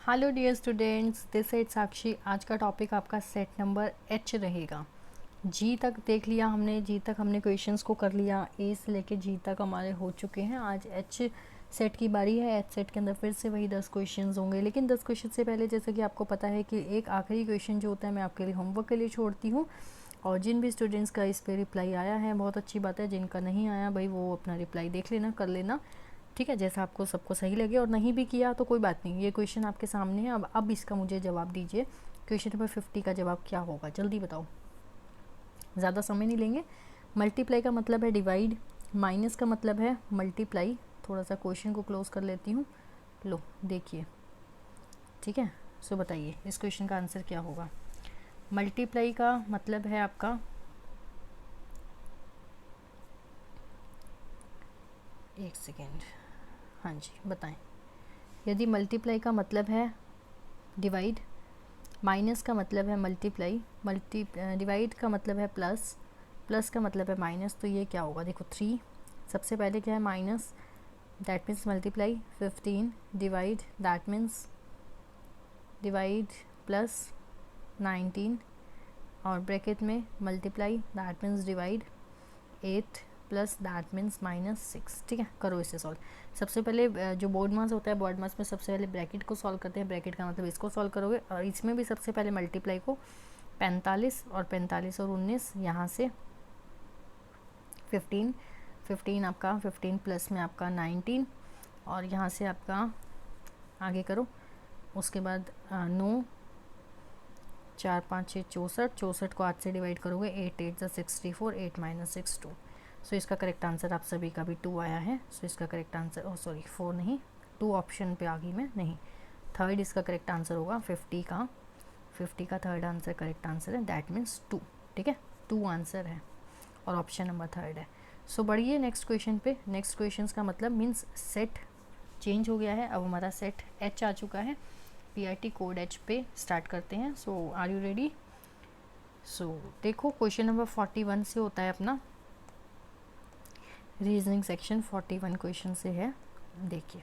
Hello dear students, this is Sakshi. आज का topic आपका सेट नंबर एच रहेगा। जी तक देख लिया हमने, जी तक हमने क्वेश्चंस को कर लिया, ए से लेके जी तक हमारे हो चुके हैं। आज एच सेट की बारी है। एच सेट के अंदर फिर से वही 10 क्वेश्चंस होंगे, लेकिन 10 क्वेश्चन से पहले जैसे कि आपको पता है कि एक आखिरी क्वेश्चन जो होता है मैं आपके लिए होमवर्क के लिए छोड़ती हूँ। और जिन भी स्टूडेंट्स का इस पर रिप्लाई आया है बहुत अच्छी बात है, जिनका नहीं आया भाई वो अपना रिप्लाई देख लेना, कर लेना, ठीक है, जैसा आपको सबको सही लगे। और नहीं भी किया तो कोई बात नहीं, ये क्वेश्चन आपके सामने है। अब इसका मुझे जवाब दीजिए। क्वेश्चन नंबर 50 का जवाब क्या होगा, जल्दी बताओ, ज़्यादा समय नहीं लेंगे। मल्टीप्लाई का मतलब है डिवाइड, माइनस का मतलब है मल्टीप्लाई। थोड़ा सा क्वेश्चन को क्लोज कर लेती हूँ, लो देखिए, ठीक है। सो बताइए इस क्वेश्चन का आंसर क्या होगा। मल्टीप्लाई का मतलब है आपका, एक सेकेंड, हाँ जी बताएं। यदि मल्टीप्लाई का मतलब है डिवाइड, माइनस का मतलब है मल्टीप्लाई, डिवाइड का मतलब है प्लस, प्लस का मतलब है माइनस, तो ये क्या होगा। देखो 3 सबसे पहले क्या है, minus, that means multiply. 15 divide, that means divide, plus 19 और ब्रैकेट में multiply, that means divide. 8 plus that means -6। ठीक है, करो इसे सॉल्व। सबसे पहले जो बोर्ड मास होता है, बोर्ड मास में सबसे पहले ब्रैकेट को सॉल्व करते हैं। ब्रैकेट का मतलब इसको सॉल्व करोगे, और इसमें भी सबसे पहले मल्टीप्लाई को 45 और 45 और 19, यहाँ से 15, 15 आपका 15 प्लस में आपका 19, और यहाँ से आपका आगे करो। उसके बाद 9, 4 5 6 64, 64 को 8 से डिवाइड करोगे, 8 8 64, 8 -6 2। सो इसका करेक्ट आंसर आप सभी का भी 2 आया है। सो इसका करेक्ट आंसर, ओ सॉरी 4 नहीं, 2 ऑप्शन पे आ गई मैं, नहीं, थर्ड इसका करेक्ट आंसर होगा। 50 का थर्ड आंसर करेक्ट आंसर है, दैट मीन्स 2। ठीक है, 2 आंसर है और ऑप्शन नंबर थर्ड है। सो बढ़िए नेक्स्ट क्वेश्चन पे। नेक्स्ट क्वेश्चन का मतलब मीन्स सेट चेंज हो गया है, अब हमारा सेट एच आ चुका है। पीआईटी कोड एच पे स्टार्ट करते हैं। सो आर यू रेडी। सो देखो क्वेश्चन नंबर 41 से होता है अपना रीजनिंग सेक्शन। 41 क्वेश्चन से है, देखिए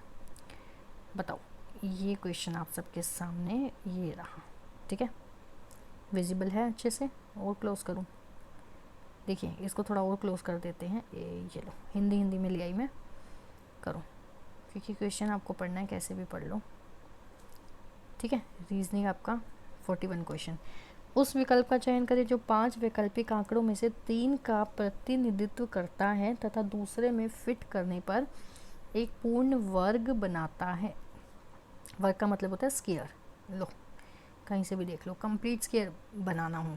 बताओ। ये क्वेश्चन आप सबके सामने ये रहा, ठीक है, विजिबल है अच्छे से, और क्लोज करूँ, देखिए इसको थोड़ा और क्लोज कर देते हैं। ये लो, हिंदी में ले आई मैं, करो, क्योंकि क्वेश्चन आपको पढ़ना है कैसे भी पढ़ लो, ठीक है। रीजनिंग आपका 41 क्वेश्चन। उस विकल्प का चयन करें जो 5 वैकल्पिक आंकड़ों में से 3 का प्रतिनिधित्व करता है तथा दूसरे में फिट करने पर एक पूर्ण वर्ग बनाता है। वर्ग का मतलब होता है स्क्वायर। लो कहीं से भी देख लो, कंप्लीट स्क्वायर बनाना हो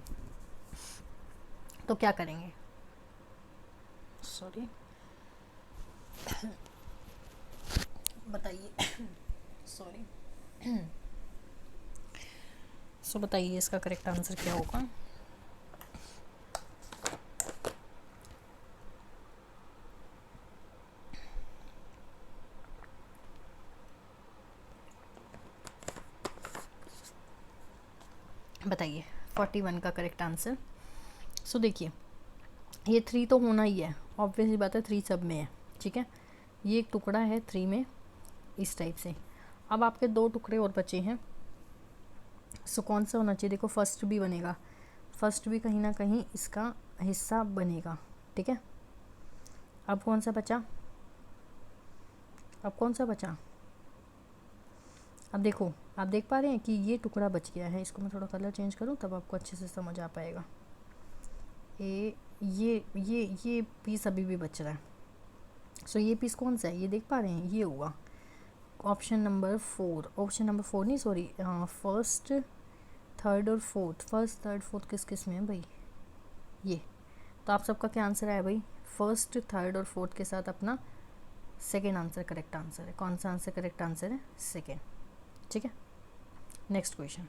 तो क्या करेंगे, सॉरी बताइए सॉरी सो बताइए इसका करेक्ट आंसर क्या होगा। बताइए 41 का करेक्ट आंसर। सो देखिए ये 3 तो होना ही है, ऑब्वियसली बात है, 3 सब में है, ठीक है। ये एक टुकड़ा है 3 में इस टाइप से। अब आपके 2 टुकड़े और बचे हैं। सो कौन सा होना चाहिए, देखो फर्स्ट भी बनेगा, फर्स्ट भी कहीं ना कहीं इसका हिस्सा बनेगा, ठीक है। अब कौन सा बचा, अब कौन सा बचा, अब देखो आप देख पा रहे हैं कि ये टुकड़ा बच गया है। इसको मैं थोड़ा कलर चेंज करूँ तब आपको अच्छे से समझ आ पाएगा। ये पीस अभी भी बच रहा है। सो ये पीस कौन सा है, ये देख पा रहे हैं, ये हुआ ऑप्शन नंबर 4। ऑप्शन नंबर 4 नहीं, सॉरी, फर्स्ट थर्ड और फोर्थ, फर्स्ट थर्ड फोर्थ किस किस में है भाई, ये। तो आप सबका क्या आंसर आया भाई, फर्स्ट थर्ड और फोर्थ के साथ अपना सेकेंड आंसर करेक्ट आंसर है। कौन सा आंसर करेक्ट आंसर है, सेकेंड, ठीक है। Next question,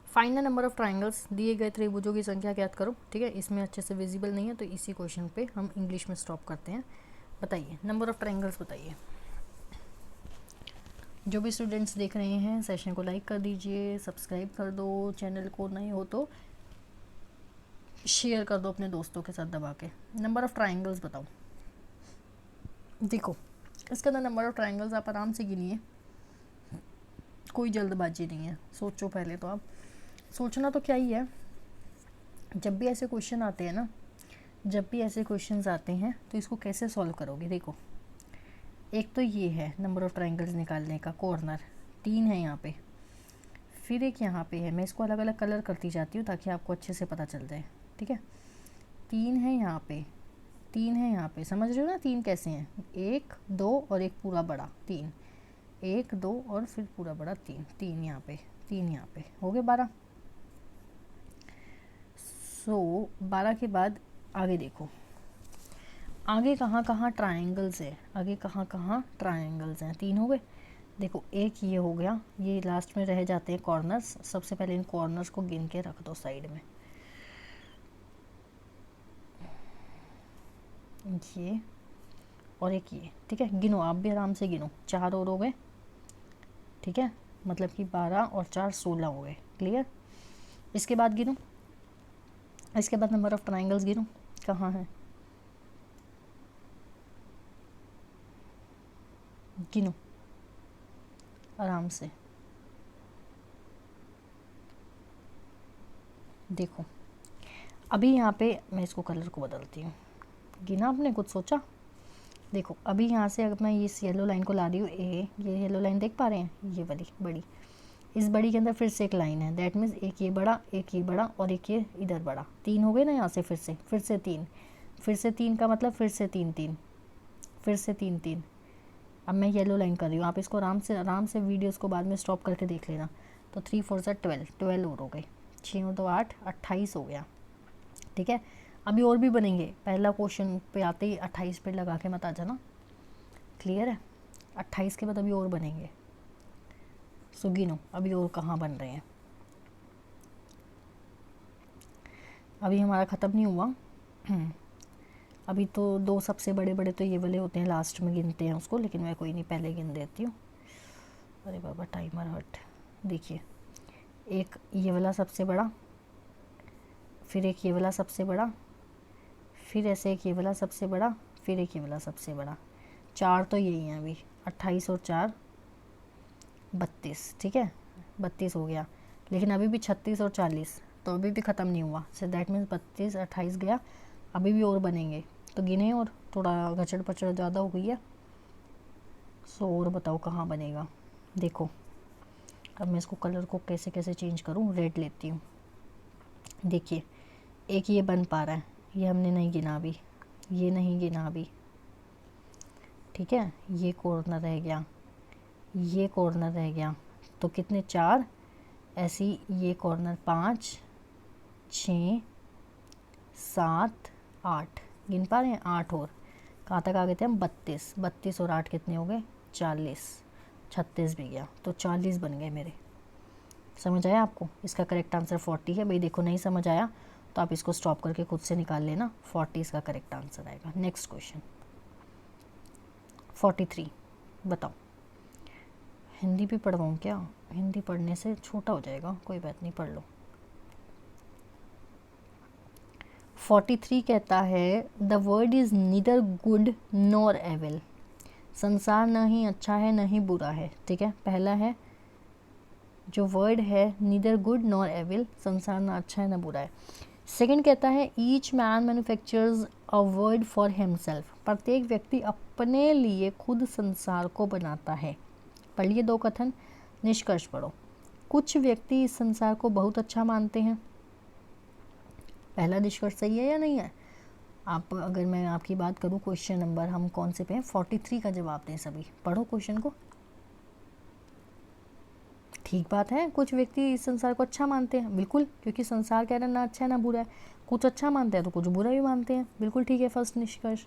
find the number of triangles, दिए गए त्रिभुजों की संख्या ज्ञात करो, ठीक है। इसमें अच्छे से विजिबल नहीं है तो इसी क्वेश्चन पे हम इंग्लिश में स्टॉप करते हैं। बताइए नंबर ऑफ ट्राइंगल्स बताइए। जो भी स्टूडेंट्स देख रहे हैं सेशन को लाइक कर दीजिए, सब्सक्राइब कर दो, चैनल को नए हो तो शेयर कर दो अपने दोस्तों के साथ दबा के। नंबर ऑफ ट्राइंगल्स बताओ। देखो इसके अंदर नंबर ऑफ ट्राइंगल्स आप आराम से गिनिए, कोई जल्दबाजी नहीं है, सोचो पहले तो आप। सोचना तो क्या ही है, जब भी ऐसे क्वेश्चन आते हैं ना, जब भी ऐसे क्वेश्चंस आते हैं तो इसको कैसे सॉल्व करोगे। देखो एक तो ये है नंबर ऑफ ट्रायंगल्स निकालने का, कॉर्नर 3 है यहाँ पे, फिर एक यहाँ पे है। मैं इसको अलग अलग कलर करती जाती हूँ ताकि आपको अच्छे से पता चल जाए, ठीक है। 3 है यहाँ पे, 3 है यहाँ पे, समझ रहे हो ना 3 कैसे हैं, 1 2 और एक पूरा बड़ा 3, 1 2 और फिर पूरा बड़ा 3, 3 यहाँ पे, 3 यहाँ पे, हो गए 12। सो 12 के बाद आगे देखो, आगे कहाँ कहाँ ट्रायंगल्स है, आगे कहाँ कहाँ ट्रायंगल्स हैं, 3 हो गए। देखो एक ये हो गया, ये लास्ट में रह जाते हैं कॉर्नर्स। सबसे पहले इन कॉर्नर्स को गिन के रख दो साइड में, ये और एक ये, ठीक है। गिनो आप भी आराम से गिनो, 4 और हो गए, ठीक है, मतलब कि 12 और 4 16 हो गए, क्लियर। इसके बाद गिनो, इसके बाद नंबर ऑफ ट्रायंगल्स गिनो, कहाँ है, गिनो आराम से। देखो अभी यहाँ पे मैं इसको कलर को बदलती हूँ, गिना आपने कुछ सोचा। देखो अभी यहाँ से अगर मैं इस येलो लाइन को ला रही हूँ, ये येलो लाइन देख पा रहे हैं, ये वाली बड़ी, इस बड़ी के अंदर फिर से एक लाइन है, दैट मीन्स एक ये बड़ा, एक ये बड़ा और एक ये इधर बड़ा, 3 हो गए ना यहाँ से, फिर से 3, फिर से 3 का मतलब फिर से 3 3, फिर से 3 3। अब मैं येलो लाइन कर रही हूँ, आप इसको आराम से वीडियोस को बाद में स्टॉप करके देख लेना। तो 3 4 से 12, 12 और हो गए, 6 और 2 8, 28 हो गया, ठीक है। अभी और भी बनेंगे, पहला क्वेश्चन पे आते ही 28 पे लगा के मत आ जाना, क्लियर है। 28 के बाद अभी और बनेंगे, सो गिनो अभी और कहाँ बन रहे हैं। अभी हमारा ख़त्म नहीं हुआ, अभी तो 2 सबसे बड़े बड़े तो ये वाले होते हैं, लास्ट में गिनते हैं उसको, लेकिन मैं कोई नहीं पहले गिन देती हूँ। अरे बाबा टाइमर हट। देखिए एक ये वाला सबसे बड़ा, फिर एक ये वाला सबसे बड़ा, फिर ऐसे एक ये वाला सबसे बड़ा, फिर एक ये वाला सबसे बड़ा, 4 तो यही हैं अभी, 28 और 4 32, ठीक है, 32 हो गया। लेकिन अभी भी 36 और 40, तो अभी भी ख़त्म नहीं हुआ, सो दैट मीन्स 32 28 गया, अभी भी और बनेंगे, तो गिने और थोड़ा गचड़ पचड़ ज़्यादा हो गई है। सो और बताओ कहाँ बनेगा। देखो अब मैं इसको कलर को कैसे कैसे चेंज करूँ, रेड लेती हूँ। देखिए एक ये बन पा रहा है, ये हमने नहीं गिना अभी, ये नहीं गिना अभी, ठीक है। ये कॉर्नर रह गया, ये कॉर्नर रह गया, तो कितने 4, ऐसी ये कॉर्नर 5 6 7 8, गिन पा रहे हैं, 8 और कहाँ तक आ गए थे हम, 32, 32 और 8 कितने हो गए 40, 36 भी गया, तो 40 बन गए मेरे। समझ आया आपको, इसका करेक्ट आंसर 40 है भाई। देखो नहीं समझ आया तो आप इसको स्टॉप करके खुद से निकाल लेना, 40 इसका करेक्ट आंसर आएगा। नेक्स्ट क्वेश्चन 43, बताओ। हिंदी भी पढ़वाऊँ क्या, हिंदी पढ़ने से छोटा हो जाएगा, कोई बात नहीं पढ़ लो। 43 कहता है the world is neither good nor evil, संसार न ही अच्छा है न ही बुरा है, ठीक है। पहला है जो वर्ड है नीदर गुड नॉर एविल, संसार ना अच्छा है ना बुरा है। सेकंड कहता है each man manufactures a world for himself, प्रत्येक व्यक्ति अपने लिए खुद संसार को बनाता है। पढ़िए 2 कथन, निष्कर्ष पढ़ो। कुछ व्यक्ति इस संसार को बहुत अच्छा मानते हैं, पहला निष्कर्ष सही है या नहीं है। आप अगर मैं आपकी बात करूं, क्वेश्चन नंबर हम कौन से पे हैं, 43 का जवाब दें सभी। पढ़ो क्वेश्चन को, ठीक बात है, कुछ व्यक्ति इस संसार को अच्छा मानते हैं, बिल्कुल, क्योंकि संसार कह रहा है ना अच्छा है ना बुरा है, कुछ अच्छा मानते हैं तो कुछ बुरा भी मानते हैं, बिल्कुल ठीक है, फर्स्ट निष्कर्ष।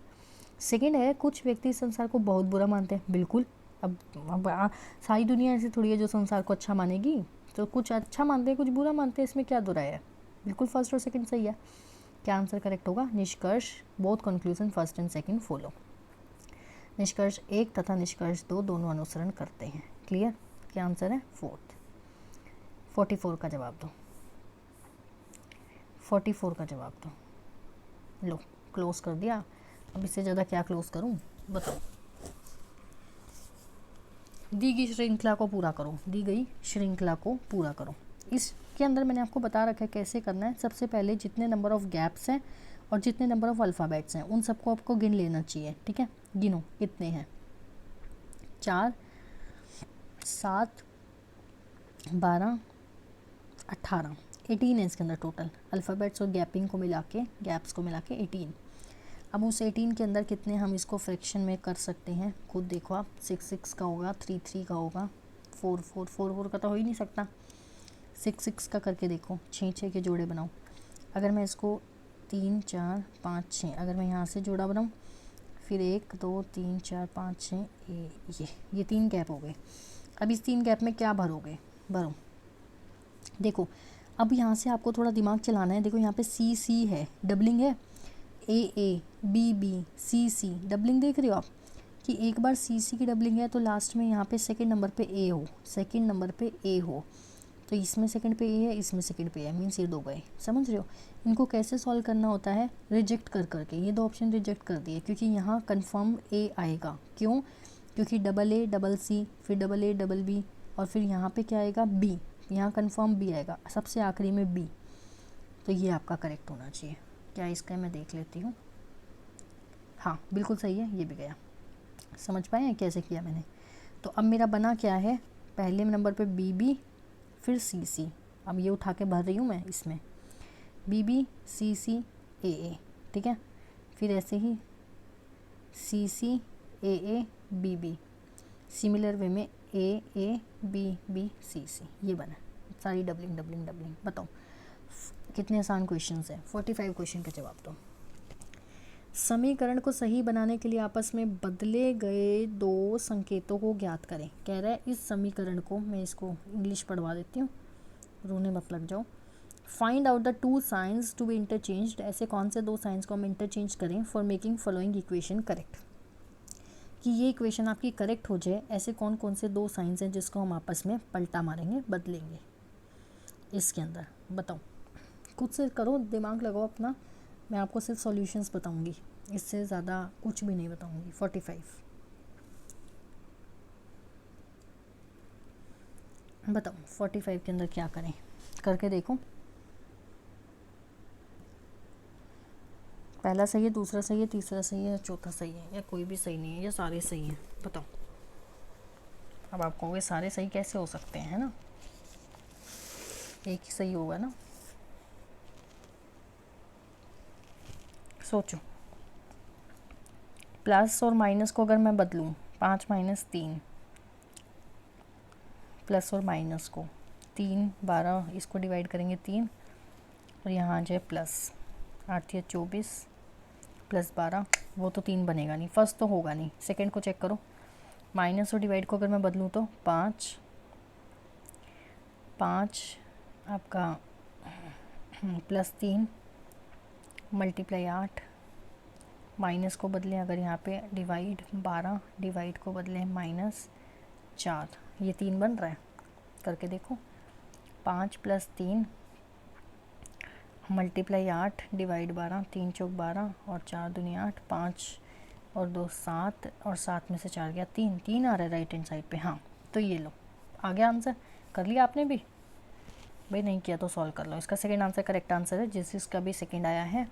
सेकंड है कुछ व्यक्ति इस संसार को बहुत बुरा मानते हैं, बिल्कुल। अब सारी दुनिया ऐसी थोड़ी है जो संसार को अच्छा मानेगी, तो कुछ अच्छा मानते हैं कुछ बुरा मानते हैं, इसमें क्या बुराई है, बिल्कुल फर्स्ट और सेकंड सही है। क्या आंसर करेक्ट होगा, निष्कर्ष both conclusion first and second follow. निष्कर्ष 1 तथा निष्कर्ष 2 दोनों अनुसरण करते हैं, क्लियर। क्या आंसर है 4th। 44 का जवाब दो, 44 का जवाब दो। लो क्लोज कर दिया, अब इससे ज़्यादा क्या क्लोज करूं बताओ। दी गई श्रृंखला को पूरा करो, दी गई श्रृंखला को पूरा करो। इसके अंदर मैंने आपको बता रखा है कैसे करना है। सबसे पहले जितने नंबर ऑफ़ गैप्स हैं और जितने नंबर ऑफ़ अल्फ़ाबेट्स हैं उन सबको आपको गिन लेना चाहिए, ठीक है। गिनो कितने हैं, 4, 7, 12, 18, 18 है इसके अंदर टोटल। अल्फ़ाबेट्स और गैपिंग को मिला के, गैप्स को मिला के 18। अब उस 18 के अंदर कितने हम इसको फ्रैक्शन में कर सकते हैं, खुद देखो आप। 6 6 का होगा, 3 3 का होगा, 4 4 4 4 का तो हो ही नहीं सकता। 6 6 का करके देखो, 6 6 के जोड़े बनाओ। अगर मैं इसको 3 4 5 6, अगर मैं यहाँ से जोड़ा बनाऊँ, फिर 1 2 3 4 5 6, ये 3 गैप हो गए। अब इस 3 गैप में क्या भरोगे, भरो। देखो अब यहाँ से आपको थोड़ा दिमाग चलाना है। देखो यहाँ पे सी सी है, डबलिंग है, A B B C C, doubling देख रहे हो आप कि एक बार सी सी की डबलिंग है तो लास्ट में यहाँ पे सेकंड नंबर पे ए हो, सेकंड नंबर पे ए हो। तो इसमें सेकंड पे ए है, इसमें सेकंड पे है, मीन्स ये 2 गए। समझ रहे हो। इनको कैसे सॉल्व करना होता है, रिजेक्ट कर करके। ये 2 ऑप्शन रिजेक्ट कर दिए क्योंकि यहाँ कन्फर्म ए आएगा। क्यों, क्योंकि डबल ए डबल सी, फिर डबल ए डबल बी, और फिर यहाँ पे क्या आएगा, बी। यहाँ कन्फर्म बी आएगा, सबसे आखिरी में बी। तो ये आपका करेक्ट होना चाहिए। क्या इसका मैं देख लेती हूँ, हाँ बिल्कुल सही है, ये भी गया। समझ पाए हैं कैसे किया मैंने। तो अब मेरा बना क्या है, पहले नंबर पे बी बी, फिर सी सी। अब ये उठा के भर रही हूँ मैं इसमें, बी बी सी सी ए, ठीक है। फिर ऐसे ही C C A B B, similar way में ए बी बी सी सी, ये बना। सारी डबलिंग डबलिंग डबलिंग। बताओ कितने आसान क्वेश्चंस हैं। 45 क्वेश्चन का जवाब दो। समीकरण को सही बनाने के लिए आपस में बदले गए 2 संकेतों को ज्ञात करें। कह रहा है इस समीकरण को, मैं इसको इंग्लिश पढ़वा देती हूँ, रोने मत लग जाओ। Find out the 2 signs to be interchanged. ऐसे कौन से 2 साइंस को हम इंटरचेंज करें for making following equation correct, कि ये इक्वेशन आपकी करेक्ट हो जाए। ऐसे कौन कौन से 2 साइंस हैं जिसको हम आपस में पलटा मारेंगे, बदलेंगे इसके अंदर। बताओ, खुद से करो, दिमाग लगाओ अपना। मैं आपको सिर्फ सॉल्यूशंस बताऊंगी, इससे ज़्यादा कुछ भी नहीं बताऊंगी। 45 बताओ, 45 के अंदर क्या करें, करके देखो। पहला सही है, दूसरा सही है, तीसरा सही है, चौथा सही है, या कोई भी सही नहीं है, या सारे सही हैं। बताओ। अब आप कहोगे सारे सही कैसे हो सकते हैं, है ना, एक ही सही होगा ना। सोचो, प्लस और माइनस को अगर मैं बदलूँ, 5 - 3, प्लस और माइनस को 3 12, इसको डिवाइड करेंगे 3, और यहाँ आ जाए प्लस 8 या 24 प्लस 12, वो तो 3 बनेगा नहीं, फर्स्ट तो होगा नहीं, सेकंड को चेक करो। माइनस और डिवाइड को अगर मैं बदलूँ तो 5 आपका प्लस 3 मल्टीप्लाई 8, माइनस को बदलें अगर यहाँ पे डिवाइड 12, डिवाइड को बदलें -4, ये 3 बन रहा है, करके देखो। 5 + 3 मल्टीप्लाई 8 डिवाइड 12, 3 चौक 12 और 4 दूनी 8, 5 और 2 7, और 7 में से 4 गया 3, 3 आ रहा है राइट हैंड साइड पे। हाँ तो ये लो, आ गया आंसर। कर लिया आपने भी, भाई नहीं किया तो सॉल्व कर लो। इसका सेकंड आंसर करेक्ट आंसर है, जिसका भी सेकंड आया है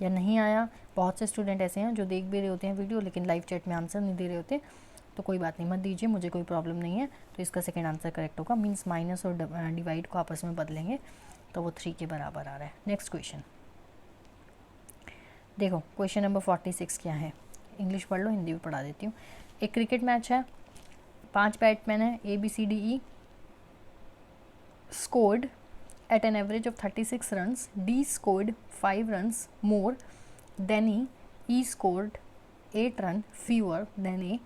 या नहीं आया। बहुत से स्टूडेंट ऐसे हैं जो देख भी रहे होते हैं वीडियो लेकिन लाइव चैट में आंसर नहीं दे रहे होते, तो कोई बात नहीं, मत दीजिए, मुझे कोई प्रॉब्लम नहीं है। तो इसका सेकंड आंसर करेक्ट होगा, मीन्स माइनस और डिवाइड को आपस में बदलेंगे तो वो 3 के बराबर आ रहा है। नेक्स्ट क्वेश्चन देखो, क्वेश्चन नंबर 46 क्या है, इंग्लिश पढ़ लो, हिंदी भी पढ़ा देती हूँ। एक क्रिकेट मैच है, 5 बैट्समैन है, ABCDE scored at an average of 36 runs. D scored 5 runs more than E. E scored 8 runs fewer than A.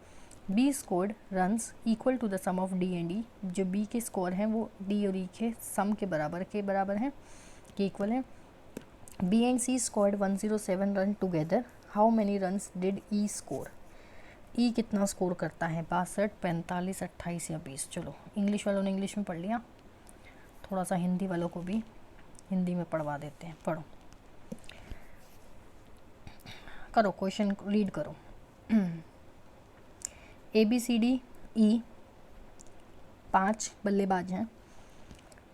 B scored runs equal to the sum of D and E. जो B के score हैं वो D और E के सम के बराबर हैं, के इक्वल है। B and C scored 107 run together. How many runs did E score? E कितना स्कोर करता है, 62, 45, 28 या 20। चलो, इंग्लिश वालों ने इंग्लिश में पढ़ लिया, थोड़ा सा हिंदी वालों को भी हिंदी में पढ़वा देते हैं। पढ़ो, करो क्वेश्चन रीड करो। ABCDE 5 बल्लेबाज हैं,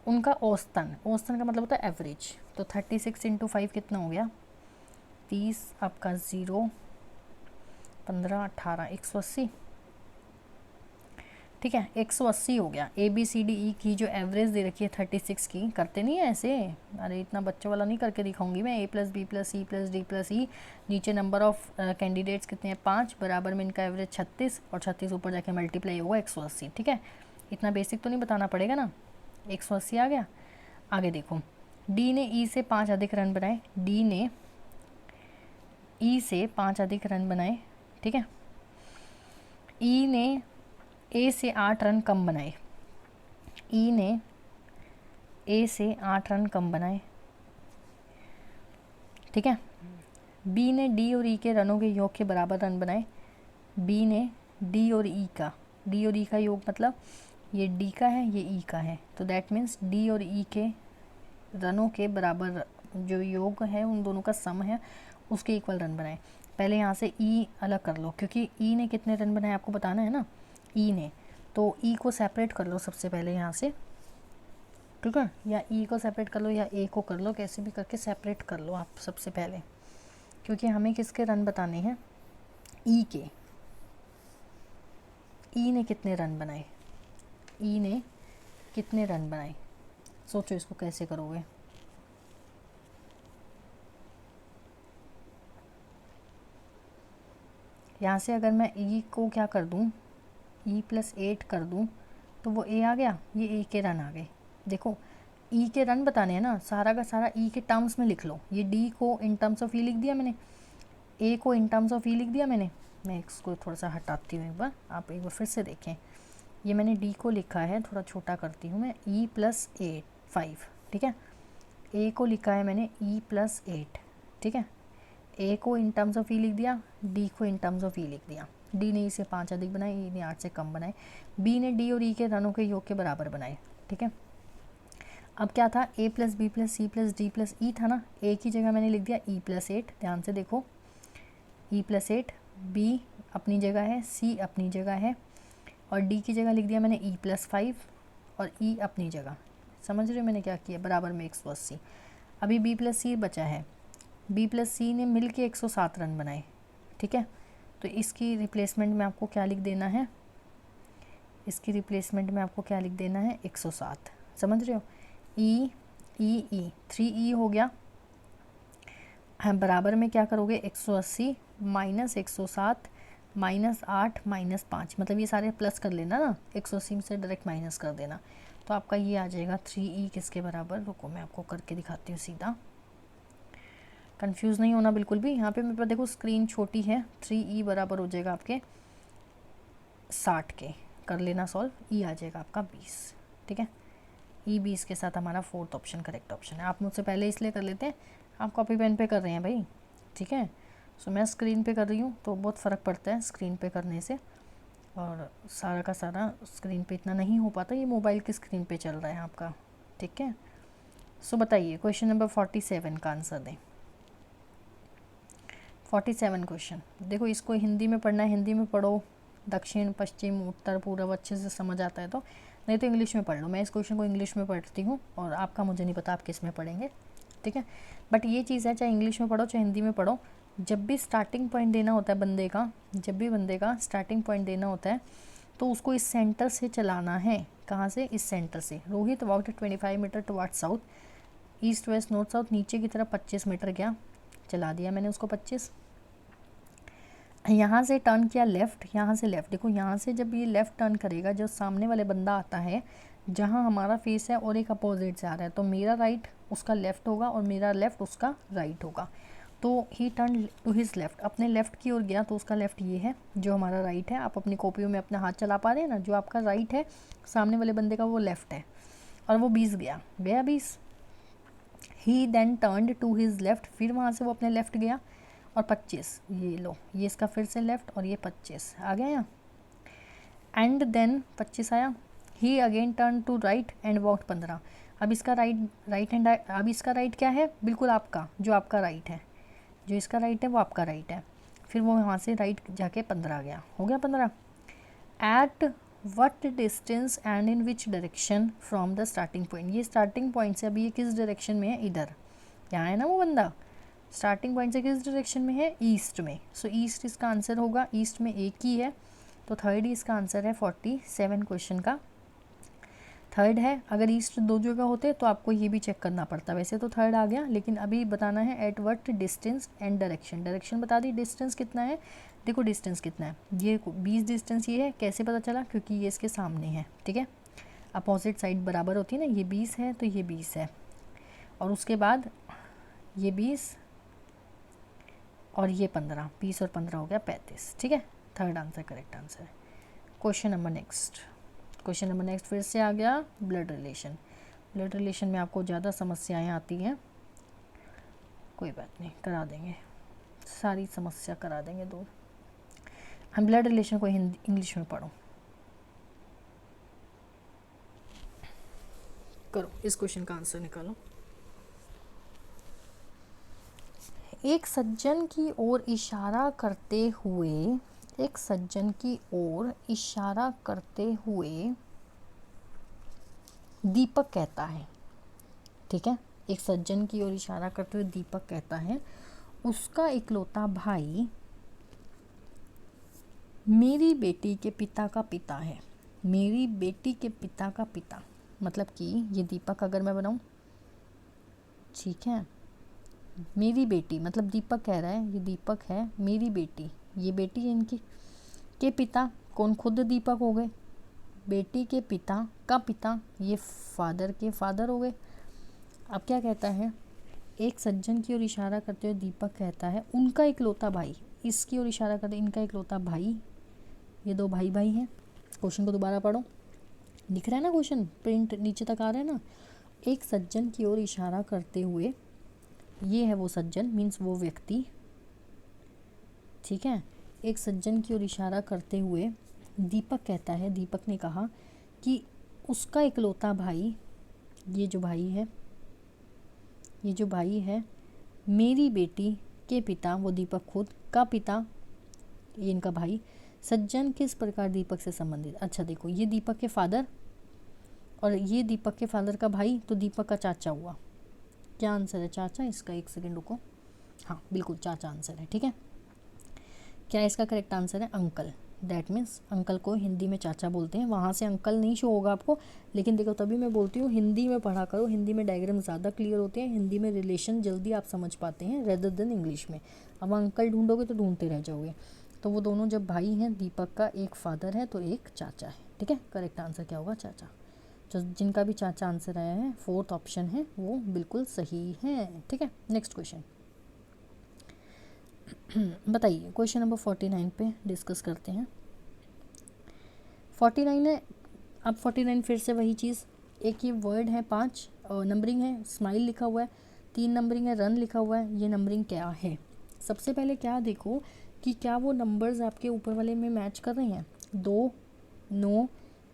उनका औसतन, औसतन का मतलब होता है एवरेज, तो 36 इंटू 5 कितना हो गया 30, आपका 0 15 18 180, ठीक है 180 हो गया। ABCDE की जो एवरेज दे रखी है 36 की, करते नहीं है ऐसे, अरे इतना बच्चों वाला नहीं करके दिखाऊंगी मैं, A+B+C+D+E, नीचे नंबर ऑफ कैंडिडेट्स कितने हैं 5, बराबर में इनका एवरेज 36 और 36 ऊपर जाके मल्टीप्लाई होगा 180, ठीक है इतना बेसिक तो नहीं बताना पड़ेगा ना, 180 आ गया। आगे देखो, डी ने ई से 5 अधिक रन बनाए, डी ने ई से 5 अधिक रन बनाए, ठीक है, ई ने ए से 8 रन कम बनाए, ई ने ए से 8 रन कम बनाए, ठीक है, बी ने डी और ई के रनों के योग के बराबर रन बनाए, बी ने डी और ई का योग मतलब ये डी का है ये ई का है, तो दैट मीन्स डी और ई के रनों के बराबर जो योग है उन दोनों का सम है उसके इक्वल रन बनाए। पहले यहाँ से ई अलग कर लो, क्योंकि ई ने कितने रन बनाए आपको बताना है ना, ई ने, तो ई को सेपरेट कर लो सबसे पहले यहाँ से, ठीक है, या ई को सेपरेट कर लो या ए को कर लो, कैसे भी करके सेपरेट कर लो आप सबसे पहले, क्योंकि हमें किसके रन बताने हैं, ई के। ई ने कितने रन बनाए, ई ने कितने रन बनाए, सोचो इसको कैसे करोगे। यहाँ से अगर मैं ई को क्या कर दूँ, E+8 कर दूँ तो वो ए आ गया, ये ए के रन आ गए। देखो ई के रन बताने हैं ना, सारा का सारा ई के टर्म्स में लिख लो, ये डी को इन टर्म्स ऑफ ई लिख दिया मैंने, ए को इन टर्म्स ऑफ ई लिख दिया मैंने, मैं इसको थोड़ा सा हटाती हूँ एक बार, आप एक बार फिर से देखें, ये मैंने डी को लिखा है, थोड़ा छोटा करती हूँ मैं, E+8 5, ठीक है, ए को लिखा है मैंने E+8, ठीक है, ए को इन टर्म्स ऑफ ई लिख दिया, डी को इन टर्म्स ऑफ ई लिख दिया, डी ने ई से 5 अधिक बनाए, ई ने 8 से कम बनाए, बी ने डी और ई के रनों के योग के बराबर बनाए, ठीक है। अब क्या था, A+B+C+D+E था ना, ए की जगह मैंने लिख दिया E+8, ध्यान से देखो, E+8, बी अपनी जगह है, सी अपनी जगह है, और डी की जगह लिख दिया मैंने E+5 और ई अपनी जगह, समझ रहे हो मैंने क्या किया, बराबर में 180। अभी B+C बचा है, B+C ने मिल के 107 रन बनाए, ठीक है, तो इसकी रिप्लेसमेंट में आपको क्या लिख देना है, इसकी रिप्लेसमेंट में आपको क्या लिख देना है 107, समझ रहे हो, ई 3E हो गया, बराबर में क्या करोगे 180 माइनस 107 माइनस 8 माइनस 5, मतलब ये सारे प्लस कर लेना ना, 180 से डायरेक्ट माइनस कर देना, तो आपका ये आ जाएगा 3E किसके बराबर, रुको मैं आपको करके दिखाती हूँ सीधा, कंफ्यूज नहीं होना बिल्कुल भी। यहाँ पे मेरे पास देखो स्क्रीन छोटी है, 3E बराबर हो जाएगा आपके 60 के, कर लेना सॉल्व, ई आ जाएगा आपका 20, ठीक है, ई 20 के साथ हमारा 4th ऑप्शन करेक्ट ऑप्शन है। आप मुझसे पहले इसलिए कर लेते हैं, आप कॉपी पेन पे कर रहे हैं भाई, ठीक है, सो मैं स्क्रीन पे कर रही हूँ तो बहुत फ़र्क पड़ता है स्क्रीन पे करने से, और सारा का सारा स्क्रीन पे इतना नहीं हो पाता, ये मोबाइल की स्क्रीन पे चल रहा है आपका, ठीक है। सो बताइए क्वेश्चन नंबर 47 का आंसर दें। 47 क्वेश्चन, देखो इसको हिंदी में पढ़ना है, हिंदी में पढ़ो, दक्षिण पश्चिम उत्तर पूर्व अच्छे से समझ आता है तो, नहीं तो इंग्लिश में पढ़ लो, मैं इस क्वेश्चन को इंग्लिश में पढ़ती हूँ, और आपका मुझे नहीं पता आप किस में पढ़ेंगे, ठीक है, बट ये चीज़ है चाहे इंग्लिश में पढ़ो चाहे हिंदी में पढ़ो, जब भी स्टार्टिंग पॉइंट देना होता है बंदे का, जब भी बंदे का स्टार्टिंग पॉइंट देना होता है तो उसको इस सेंटर से चलाना है, कहाँ से, इस सेंटर से। Rohit walked 25 metre towards south, east west north south, नीचे की तरफ 25 मीटर गया, चला दिया मैंने उसको 25, यहाँ से टर्न किया लेफ़्ट, यहाँ से लेफ़्ट, देखो यहाँ से जब ये लेफ़्ट टर्न करेगा, जो सामने वाले बंदा आता है जहाँ हमारा फेस है और एक अपोजिट से आ रहा है, तो मेरा राइट उसका लेफ़्ट होगा और मेरा लेफ़्ट उसका राइट होगा, तो he turn to his left, अपने लेफ़्ट की ओर गया, तो उसका लेफ़्ट ये है जो हमारा राइट है। आप अपनी कॉपियों में अपना हाथ चला पा रहे हैं ना, जो आपका राइट है सामने वाले बंदे का वो लेफ़्ट है, और वो 20 गया 20। He then turned to his left, फिर वहाँ से वो अपने लेफ़्ट गया, और 25, ये लो, ये इसका फिर से लेफ़्ट, और ये 25 आ गया यहाँ, एंड देन 25 आया, he again turn to right and walked 15, अब इसका राइट हैंड, अब इसका राइट क्या है, बिल्कुल आपका, जो आपका राइट है, जो इसका राइट है वो आपका राइट है, फिर वो यहाँ से राइट जाके 15 आ गया, हो गया 15। At what distance and in which direction from the starting point. ये स्टार्टिंग पॉइंट से अभी ये किस डायरेक्शन में है, इधर यहाँ है ना वो बंदा, स्टार्टिंग पॉइंट से किस डायरेक्शन में है, ईस्ट में। सो ईस्ट इसका आंसर होगा, ईस्ट में एक ही है, तो थर्ड ही इसका आंसर है 47 क्वेश्चन का थर्ड है। अगर ईस्ट दो जगह होते तो आपको ये भी चेक करना पड़ता, वैसे तो थर्ड आ गया, लेकिन अभी बताना है at what distance and direction. Direction बता दी, डिस्टेंस कितना है, देखो डिस्टेंस कितना है, ये 20 डिस्टेंस ये है, कैसे पता चला, क्योंकि ये इसके सामने है, ठीक है, अपोजिट साइड बराबर होती है ना, ये 20 है तो ये 20 है, और उसके बाद ये 20 और ये 15, 20 और 15 हो गया 35, ठीक है, थर्ड आंसर करेक्ट आंसर है। क्वेश्चन नंबर नेक्स्ट फिर से आ गया ब्लड रिलेशन। ब्लड रिलेशन में आपको ज़्यादा समस्याएं आती हैं, कोई बात नहीं, करा देंगे, सारी समस्या करा देंगे दूर। हम ब्लड रिलेशन को हिंदी इंग्लिश में पढ़ो, करो इस क्वेश्चन का आंसर निकालो। एक सज्जन की ओर इशारा करते हुए, एक सज्जन की ओर इशारा करते हुए दीपक कहता है, ठीक है, एक सज्जन की ओर इशारा करते हुए दीपक कहता है, उसका इकलौता भाई मेरी बेटी के पिता का पिता है। मेरी बेटी के पिता का पिता मतलब कि ये दीपक अगर मैं बनाऊं, ठीक है, मेरी बेटी मतलब दीपक कह रहा है, ये दीपक है, मेरी बेटी, ये बेटी है इनकी, के पिता कौन, खुद दीपक हो गए, बेटी के पिता का पिता ये फादर के फादर हो गए। अब क्या कहता है, एक सज्जन की ओर इशारा करते हुए दीपक कहता है उनका इकलौता भाई, इसकी ओर इशारा करते इनका इकलौता भाई, ये दो भाई भाई हैं। क्वेश्चन को दोबारा पढ़ो, दिख रहा है ना क्वेश्चन, प्रिंट नीचे तक आ रहा है ना। एक सज्जन की ओर इशारा करते हुए, ये है वो सज्जन मीन्स वो व्यक्ति, ठीक है, एक सज्जन की ओर इशारा करते हुए दीपक कहता है, दीपक ने कहा कि उसका इकलौता भाई, ये जो भाई है, ये जो भाई है, मेरी बेटी के पिता वो दीपक खुद का पिता, ये इनका भाई, सज्जन किस प्रकार दीपक से संबंधित। अच्छा देखो, ये दीपक के फादर और ये दीपक के फादर का भाई, तो दीपक का चाचा हुआ। क्या आंसर है, चाचा इसका, एक सेकेंड रुको, हाँ बिल्कुल चाचा आंसर है, ठीक है। क्या इसका करेक्ट आंसर है, अंकल, दैट मीन्स अंकल को हिंदी में चाचा बोलते हैं। वहाँ से अंकल नहीं शो होगा आपको, लेकिन देखो तभी मैं बोलती हूँ हिंदी में पढ़ा करो, हिंदी में डायग्राम ज़्यादा क्लियर होते हैं, हिंदी में रिलेशन जल्दी आप समझ पाते हैं रेदर देन इंग्लिश में। अब अंकल ढूंढोगे तो ढूंढते रह जाओगे। तो वो दोनों जब भाई हैं, दीपक का एक फादर है तो एक चाचा है, ठीक है, करेक्ट आंसर क्या होगा, चाचा। तो जिनका भी चाचा आंसर आया है, फोर्थ ऑप्शन है वो बिल्कुल सही है, ठीक है। नेक्स्ट क्वेश्चन बताइए, क्वेश्चन नंबर 49 पे डिस्कस करते हैं। 49 है, अब 49 फिर से वही चीज़, एक ये वर्ड है, 5 नंबरिंग है, स्माइल लिखा हुआ है, 3 नंबरिंग है, रन लिखा हुआ है, ये नंबरिंग क्या है। सबसे पहले क्या देखो कि क्या वो नंबर्स आपके ऊपर वाले में मैच कर रहे हैं, 2, 9,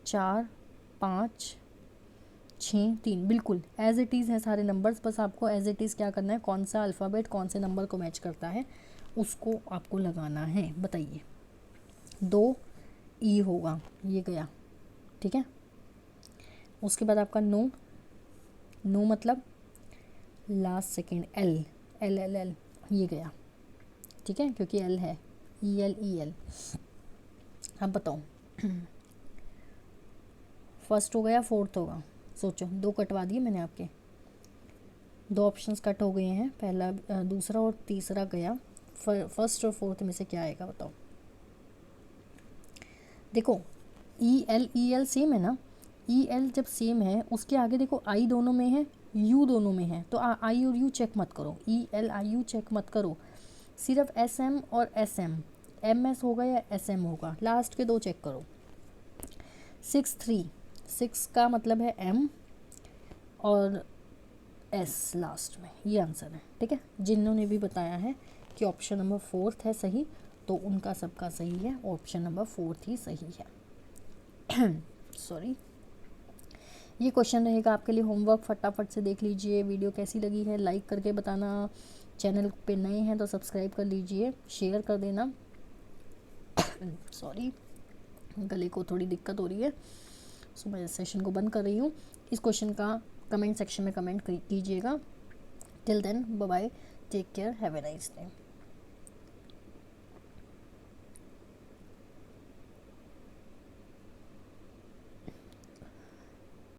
4, 5, 6, 3, बिल्कुल एज इट इज़ है सारे नंबर्स। बस आपको एज इट इज़ क्या करना है, कौन सा अल्फ़ाबेट कौन से नंबर को मैच करता है उसको आपको लगाना है। बताइए, 2 ई होगा, ये गया, ठीक है। उसके बाद आपका नो, नो मतलब last second, L L L L, ये गया, ठीक है, क्योंकि एल है, ई एल। अब बताओ फर्स्ट हो गया, फोर्थ होगा, सोचो, 2 कटवा दिए मैंने आपके, 2 ऑप्शंस कट हो गए हैं, पहला दूसरा और तीसरा गया, फर्स्ट और फोर्थ में से क्या आएगा बताओ। देखो ई एल सेम है ना, ई एल जब सेम है उसके आगे देखो आई दोनों में है, यू दोनों में है, तो आई और यू चेक मत करो, E L I U check मत करो, सिर्फ एस एम और एस एम एस होगा या एस एम होगा, लास्ट के 2 चेक करो। 6 का मतलब है एम और एस लास्ट में, ये आंसर है, ठीक है। जिन्होंने भी बताया है कि ऑप्शन नंबर 4 है सही, तो उनका सबका सही है, ऑप्शन नंबर 4 ही सही है। सॉरी, ये क्वेश्चन रहेगा आपके लिए होमवर्क, फटाफट से देख लीजिए। वीडियो कैसी लगी है लाइक करके बताना, चैनल पे नए हैं तो सब्सक्राइब कर लीजिए, शेयर कर देना। सॉरी, गले को थोड़ी दिक्कत हो रही है, सो मैं सेशन को बंद कर रही हूँ। इस क्वेश्चन का कमेंट सेक्शन में कमेंट कीजिएगा। Till then bye bye, take care, have a nice day.